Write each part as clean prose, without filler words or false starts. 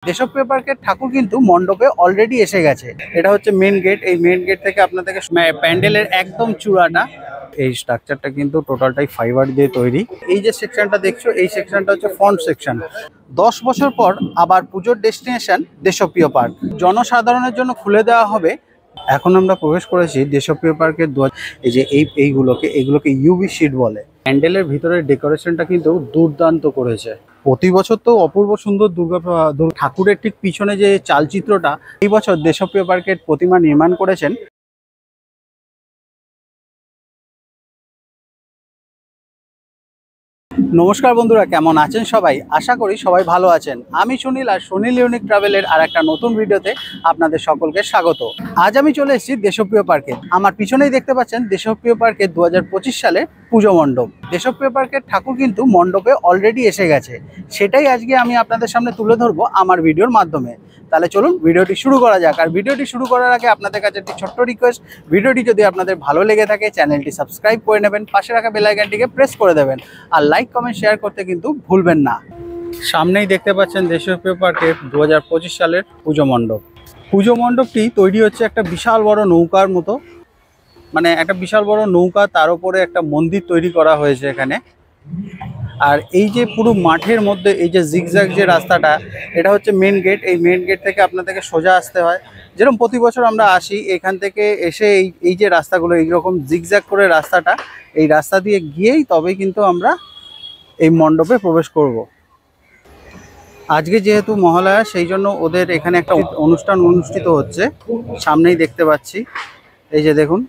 দেশপ্রিয় পার্কের ঠাকুর কিন্তু মণ্ডপে অলরেডি এসে গেছে। এটা হচ্ছে মেন গেট। এই মেন গেট থেকে আপনাদেরকে প্যান্ডেলের একদম চূড়াটা, এই স্ট্রাকচারটা কিন্তু টোটালটাই ফাইবার দিয়ে তৈরি। এই যে সেকশনটা দেখছো, এই সেকশনটা হচ্ছে ফ্রন্ট সেকশন। 10 বছর পর আবার পুজোর ডেস্টিনেশন দেশপ্রিয় পার্ক জনসাধারণের জন্য খুলে দেওয়া হবে। এখন আমরা প্রবেশ করেছি দেশপ্রিয় পার্কের এই যে এইগুলোকে ইউভি শিট বলে। প্যান্ডেলের ভিতরের ডেকোরেশনটা কিন্তু দুর্দান্ত করেছে। প্রতি বছর তো অপূর্ব সুন্দর ঠাকুরের ঠিক পিছনে যে চালচিত্রটা, এই বছর দেশপ্রিয় পার্কের প্রতিমা নির্মাণ করেছেন। নমস্কার বন্ধুরা, কেমন আছেন সবাই? আশা করি সবাই ভালো আছেন। আমি সুনীল, আর সুনীল ইউনিক ট্রাভেলের আর একটা নতুন ভিডিওতে আপনাদের সকলকে স্বাগত। আজ আমি চলে এসেছি দেশপ্রিয় পার্কে। আমার পিছনেই দেখতে পাচ্ছেন দেশপ্রিয় পার্কের 2025 সালের পুজো মণ্ডপ। দেশপ্রিয় পার্কের ঠাকুর কিন্তু মণ্ডপে অলরেডি এসে গেছে। সেটাই আজকে আমি আপনাদের সামনে তুলে ধরবো আমার ভিডিওর মাধ্যমে। তাহলে চলুন ভিডিওটি শুরু করা যাক। আর ভিডিওটি শুরু করার আগে আপনাদের কাছে একটি ছোট্ট রিকোয়েস্ট, ভিডিওটি যদি আপনাদের ভালো লেগে থাকে চ্যানেলটি সাবস্ক্রাইব করে নেবেন, পাশে রাখা বেল আইকনটিকে প্রেস করে দেবেন, আর লাইক কমেন্ট শেয়ার করতে কিন্তু ভুলবেন না। সামনেই দেখতে পাচ্ছেন দেশপ্রিয় পার্কের 2025 সালের পুজো মণ্ডপ। পুজো মণ্ডপটি তৈরি হচ্ছে একটা বিশাল বড় নৌকার মতো, মানে একটা বিশাল বড় নৌকা, তার উপরে একটা মন্দির তৈরি করা হয়েছে এখানে। আর এই যে পুরো মাঠের মধ্যে এই যে জিগজ্যাগ যে রাস্তাটা, এটা হচ্ছে মেন গেট। এই মেন গেট থেকে আপনাদেরকে সোজা আসতে হয়। যেরকম প্রতি বছর আমরা আসি, এখান থেকে এসে এই যে রাস্তাগুলো, এইরকম জিগজ্যাগ করে রাস্তাটা, এই রাস্তা দিয়ে গিয়েই তবেই কিন্তু আমরা এই মণ্ডপে প্রবেশ করব। আজকে যেহেতু মহালয়া, সেই জন্য ওদের এখানে একটা অনুষ্ঠান অনুষ্ঠিত হচ্ছে। সামনেই দেখতে পাচ্ছি, এই যে দেখুন।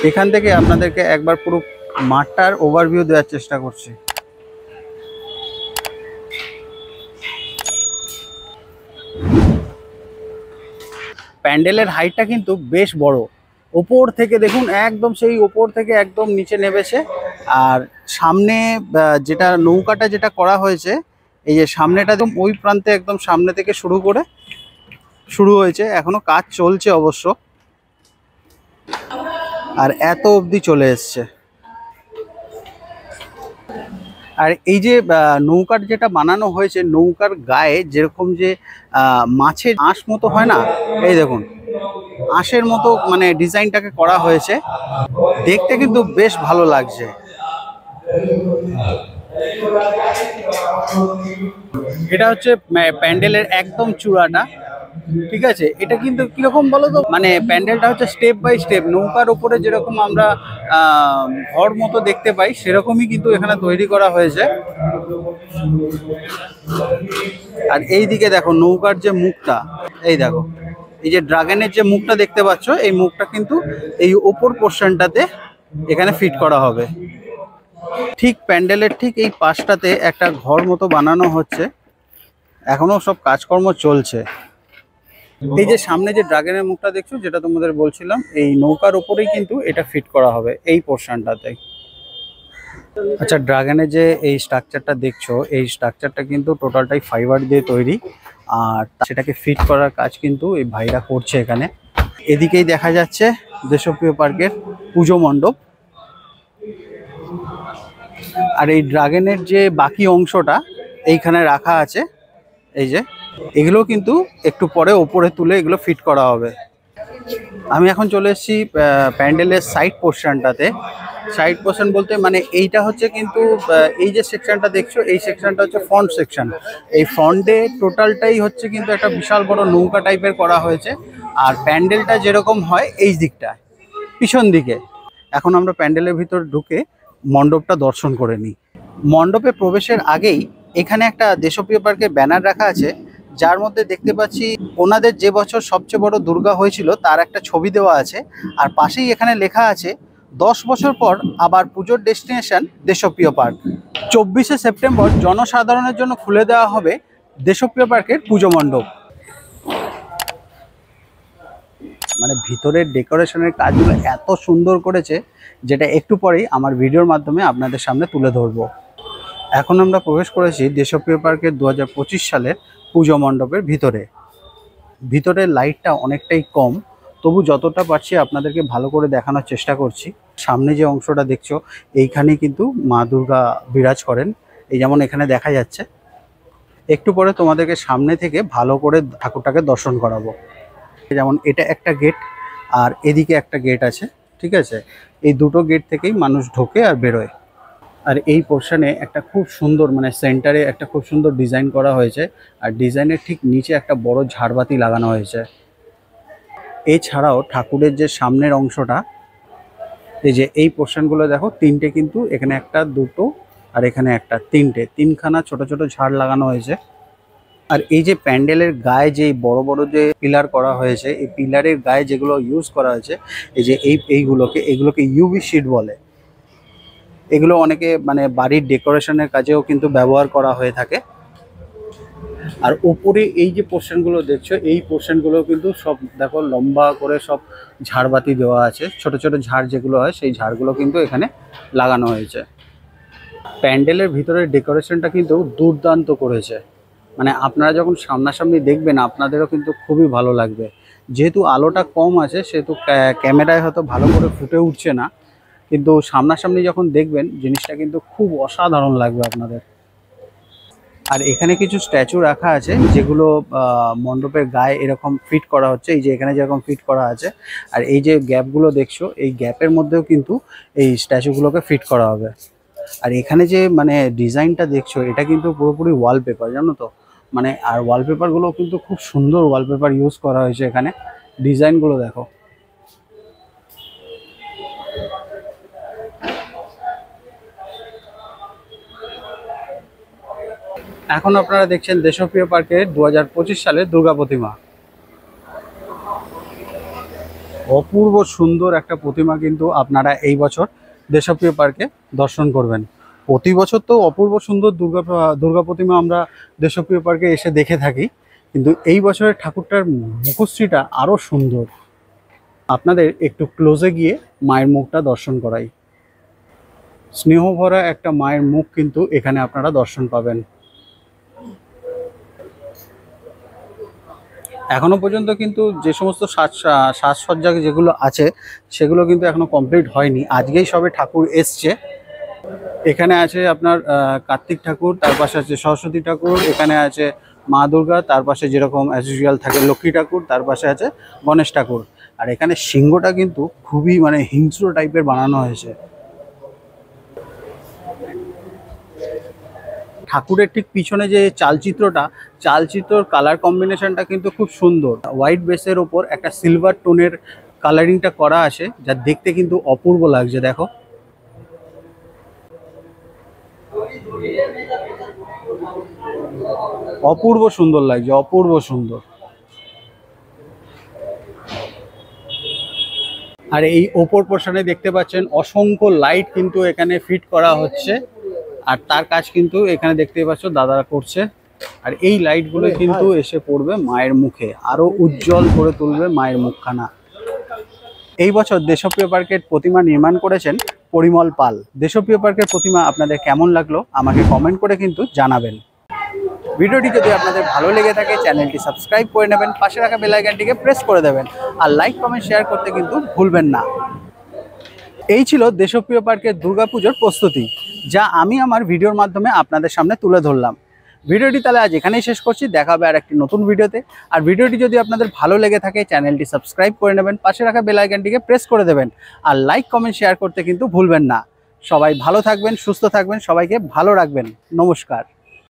এখান থেকে আপনাদেরকে একবার পুরো মাঠটার ওভারভিউ দেওয়ার চেষ্টা করছি। প্যান্ডেলের হাইটটা কিন্তু বেশ বড়। ওপর থেকে দেখুন, একদম সেই ওপর থেকে একদম নিচে নেমেছে। আর সামনে যেটা নৌকাটা যেটা করা হয়েছে, এই যে সামনেটা একদম ওই প্রান্তে, একদম সামনে থেকে শুরু হয়েছে। এখনো কাজ চলছে অবশ্য, আর এত অবধি চলে এসছে। আর এই যে নৌকার যেটা বানানো হয়েছে, নৌকার গায়ে যেরকম যে মাছের আঁশ মতো হয় না, এই দেখুন আঁশের মতো মানে ডিজাইনটাকে করা হয়েছে। দেখতে কিন্তু বেশ ভালো লাগছে। এটা হচ্ছে প্যান্ডেলের একদম চূড়াটা, ঠিক আছে? এটা কিন্তু কিরকম বলো তো, মানে প্যান্ডেলটা হচ্ছে স্টেপ বাই স্টেপ, নৌকার উপরে যেরকম আমরা ঘর মতো দেখতে পাই, সেরকমই কিন্তু এখানে তৈরি করা হয়েছে। আর এই দিকে দেখো নৌকার যে মুখটা, এই দেখো এই যে ড্রাগনের যে মুখটা দেখতে পাচ্ছ, এই মুখটা কিন্তু এই ওপর পোর্শনটাতে এখানে ফিট করা হবে। ঠিক প্যান্ডেলের ঠিক এই পাশটাতে একটা ঘর মতো বানানো হচ্ছে, এখনো সব কাজকর্ম চলছে। এই যে সামনে যে ড্রাগনের মুখটা দেখছো, যেটা তোমাদের বলছিলাম, এই নৌকার উপরেই কিন্তু এটা ফিট করা হবে এই পোর্শনটাতে। আচ্ছা, ড্রাগনের যে এই স্ট্রাকচারটা দেখছো, এই স্ট্রাকচারটা কিন্তু টোটালটাই ফাইবার দিয়ে তৈরি। আর সেটাকে ফিট করার কাজ কিন্তু এই ভাইরা করছে এখানে। এদিকেই দেখা যাচ্ছে দেশপ্রিয় পার্কের পুজো মণ্ডপ। আর এই ড্রাগনের যে বাকি অংশটা এইখানে রাখা আছে, এই যে এগুলো কিন্তু একটু পরে ওপরে তুলে এগুলো ফিট করা হবে। আমি এখন চলে এসেছি প্যান্ডেলের সাইড পোর্শনটাতে। সাইড পোর্শন বলতে মানে এইটা হচ্ছে কিন্তু এই যে সেকশনটা দেখছো, এই সেকশনটা হচ্ছে ফ্রন্ট সেকশন। এই ফ্রন্টে টোটালটাই হচ্ছে কিন্তু একটা বিশাল বড় নৌকা টাইপের করা হয়েছে। আর প্যান্ডেলটা যেরকম হয় এই দিকটা, পিছন দিকে। এখন আমরা প্যান্ডেলের ভিতর ঢুকে মণ্ডপটা দর্শন করে নিই। মণ্ডপে প্রবেশের আগেই এখানে একটা দেশপ্রিয় পার্কের ব্যানার রাখা আছে, যার মধ্যে দেখতে পাচ্ছি ওনাদের যে বছর সবচেয়ে বড় দুর্গা হয়েছিল তার একটা ছবি দেওয়া আছে। আর পাশেই এখানে লেখা আছে 10 বছর পর আবার পুজোর ডেস্টিনেশন দেশপ্রিয় পার্ক। 24শে সেপ্টেম্বর জনসাধারণের জন্য খুলে দেওয়া হবে দেশপ্রিয় পার্কের পুজো মণ্ডপ। মানে ভিতরের ডেকোরেশনের কাজগুলো এত সুন্দর করেছে, যেটা একটু পরেই আমার ভিডিওর মাধ্যমে আপনাদের সামনে তুলে ধরবো। এখন আমরা প্রবেশ করেছি দেশপ্রিয় পার্কের 2025 সালের পুজো মণ্ডপের ভিতরের লাইটটা অনেকটাই কম, তবু যতটা পারছি আপনাদেরকে ভালো করে দেখানোর চেষ্টা করছি। সামনে যে অংশটা দেখছো, এইখানে কিন্তু মা দুর্গা বিরাজ করেন, এই যেমন এখানে দেখা যাচ্ছে। একটু পরে তোমাদেরকে সামনে থেকে ভালো করে ঠাকুরটাকে দর্শন করাবো। যেমন এটা একটা গেট আর এদিকে একটা গেট আছে, ঠিক আছে? এই দুটো গেট থেকেই মানুষ ঢোকে আর বেরোয়। আর এই পোর্শনে একটা খুব সুন্দর মানে সেন্টারে একটা খুব সুন্দর ডিজাইন করা হয়েছে, আর ডিজাইনের ঠিক নিচে একটা বড় ঝাড়বাতি লাগানো হয়েছে। এছাড়াও ঠাকুরের যে সামনের অংশটা, এই যে এই পোর্শনগুলো দেখো, তিনটে কিন্তু, এখানে একটা, দুটো আর এখানে একটা, তিনখানা ছোট ছোট ঝাড় লাগানো হয়েছে। আর এই যে প্যান্ডেলের গায়ে যে বড় বড় যে পিলার করা হয়েছে, এই পিলারের গায়ে যেগুলো ইউজ করা হয়েছে, এই যে এইগুলোকে ইউভি শিট বলে। এগুলো অনেকে মানে বাড়ির ডেকোরেশনের কাজেও কিন্তু ব্যবহার করা হয়ে থাকে। আর উপরে এই যে পোর্শনগুলো দেখছো, এই পোর্শনগুলো কিন্তু সব দেখো লম্বা করে সব ঝাড়বাতি দেওয়া আছে। ছোট ছোট ঝাড় যেগুলো হয়, সেই ঝাড়গুলো কিন্তু এখানে লাগানো হয়েছে। প্যান্ডেলের ভিতরের ডেকোরেশনটা কিন্তু দুর্দান্ত করেছে। মানে আপনারা যখন সামনাসামনি দেখবেন আপনাদেরও কিন্তু খুবই ভালো লাগবে। যেহেতু আলোটা কম আছে সেহেতু ক্যামেরায় হয়তো ভালো করে ফুটে উঠছে না, কিন্তু সামনাসামনি যখন দেখবেন জিনিসটা কিন্তু খুব অসাধারণ লাগবে আপনাদের। আর এখানে কিছু স্ট্যাচু রাখা আছে যেগুলো মণ্ডপের গায়ে এরকম ফিট করা হচ্ছে, এই যে এখানে যেরকম ফিট করা আছে। আর এই যে গ্যাপগুলো দেখছো, এই গ্যাপের মধ্যেও কিন্তু এই স্ট্যাচুগুলোকে ফিট করা হবে। আর এখানে যে মানে ডিজাইনটা দেখছো, এটা কিন্তু পুরোপুরি ওয়ালপেপার, জানো তো? মানে আর ওয়ালপেপারগুলো কিন্তু খুব সুন্দর ওয়ালপেপার ইউজ করা হয়েছে এখানে। ডিজাইনগুলো দেখো। এখন আপনারা দেখছেন দেশপ্রিয় পার্কের 2025 সালের দুর্গা প্রতিমা। অপূর্ব সুন্দর একটা প্রতিমা কিন্তু আপনারা এই বছর দেশপ্রিয় পার্কে দর্শন করবেন। প্রতি বছর তো অপূর্ব সুন্দর দুর্গা প্রতিমা আমরা দেশপ্রিয় পার্কে এসে দেখে থাকি, কিন্তু এই বছরের ঠাকুরটার মুখশ্রীটা আরও সুন্দর। আপনাদের একটু ক্লোজে গিয়ে মায়ের মুখটা দর্শন করাই। স্নেহভরা একটা মায়ের মুখ কিন্তু এখানে আপনারা দর্শন পাবেন। এখনো পর্যন্ত কিন্তু যে সমস্ত সাজসজ্জা যেগুলো আছে সেগুলো কিন্তু এখনো কমপ্লিট হয়নি, আজকেই সবে ঠাকুর এসছে। এখানে আছে আপনার কার্তিক ঠাকুর, তার পাশে আছে সরস্বতী ঠাকুর, এখানে আছে মা দুর্গা, তার পাশে যেরকম অ্যাজ ইউজুয়াল থাকে লক্ষ্মী ঠাকুর, তার পাশে আছে গণেশ ঠাকুর। আর এখানে সিংহটা কিন্তু খুবই মানে হিংস্র টাইপের বানানো হয়েছে। ঠাকুরের ঠিক পিছনে যে চালচিত্রর কালার কম্বিনেশনটা কিন্তু খুব সুন্দর। হোয়াইট বেসের ওপর একটা সিলভার টোনের কালারিংটা করা আছে, যা দেখতে কিন্তু অপূর্ব লাগছে। দেখো, অপূর্ব সুন্দর লাগছে, অপূর্ব সুন্দর। আর এই ওপর পোর্শনে দেখতে পাচ্ছেন অসংখ্য লাইট কিন্তু এখানে ফিট করা হচ্ছে, আর তার কাজ কিন্তু এখানে দেখতে পাচ্ছ দাদারা করছে। আর এই লাইটগুলো কিন্তু এসে পড়বে মায়ের মুখে, আরো উজ্জ্বল করে তুলবে মায়ের মুখখানা। এই বছর দেশপ্রিয় পার্কের প্রতিমা নির্মাণ করেছেন পরিমল পাল। দেশপ্রিয় পার্কের প্রতিমা আপনাদের কেমন লাগলো আমাকে কমেন্ট করে কিন্তু জানাবেন। ভিডিওটি যদি আপনাদের ভালো লেগে থাকে চ্যানেলটি সাবস্ক্রাইব করে নেবেন, পাশে রাখা বেল আইকনটিকে প্রেস করে দেবেন, আর লাইক কমেন্ট শেয়ার করতে কিন্তু ভুলবেন না। এই ছিল দেশপ্রিয় পার্কের দুর্গাপুজোর প্রস্তুতি, যা আমি আমার ভিডিওর মাধ্যমে আপনাদের সামনে তুলে ধরলাম। ভিডিওটি তাহলে আজ এখানেই শেষ করছি, দেখা হবে আর একটি নতুন ভিডিওতে। আর ভিডিওটি যদি আপনাদের ভালো লেগে থাকে চ্যানেলটি সাবস্ক্রাইব করে নেবেন, পাশে রাখা বেল আইকনটিকে প্রেস করে দেবেন, আর লাইক কমেন্ট শেয়ার করতে কিন্তু ভুলবেন না। সবাই ভালো থাকবেন, সুস্থ থাকবেন, সবাইকে ভালো রাখবেন। নমস্কার।